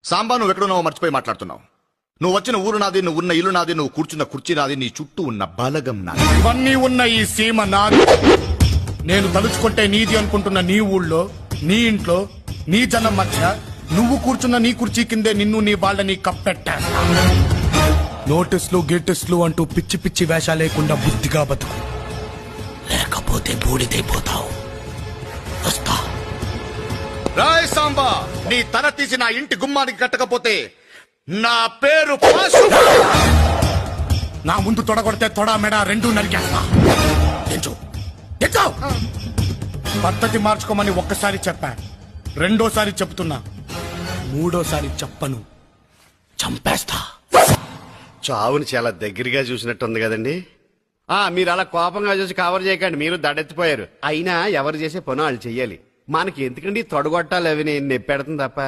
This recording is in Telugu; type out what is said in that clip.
సాంబా నువ్వు ఎక్కడున్నావో మర్చిపోయి మాట్లాడుతున్నావు. నువ్వు వచ్చిన ఊరు నాది, నువ్వు ఉన్న ఇల్లు నాది, నువ్వు కూర్చున్న కుర్చీ నాది, నీ చుట్టూ ఉన్న బలగం నాది. ఇవన్నీ ఉన్న ఈ సీమ నాది. నేను తలుచుకుంటే నీది అనుకుంటున్న నీ ఊళ్ళో, నీ ఇంట్లో, నీ జనం మధ్య నువ్వు కూర్చున్న నీ కుర్చీ కిందే నిన్ను నీ వాళ్ళని కప్పెట్టా. నోటీసులు గేటిస్లు అంటూ పిచ్చి పిచ్చి వేషాలు లేకుండా బుద్ధిగా బతుకు, లేకపోతే బూడిదైపోతావు. వస్తా. రాయ్ సాంబా, నీ తల తీసి నా ఇంటి గుమ్మానికి కట్టకపోతే నా పేరు పాసు. నా ముందు తొడగొడితే తొడ మెడ రెండూ నరికేస్తా. పద్ధతి మార్చుకోమని ఒక్కసారి చెప్పా, రెండోసారి చెప్తున్నా, మూడోసారి చెప్పను, చంపేస్తా. చావుని చాలా దగ్గరగా చూసినట్టుంది కదండి. మీరు అలా కోపంగా చూసి కవర్ చేయకండి, మీరు దడెత్తిపోయారు. అయినా ఎవరు చేసే పని వాళ్ళు చెయ్యాలి. మనకి ఎందుకండి తొడగొట్టాలి, అవి నేను నెప్పెడతాను తప్ప.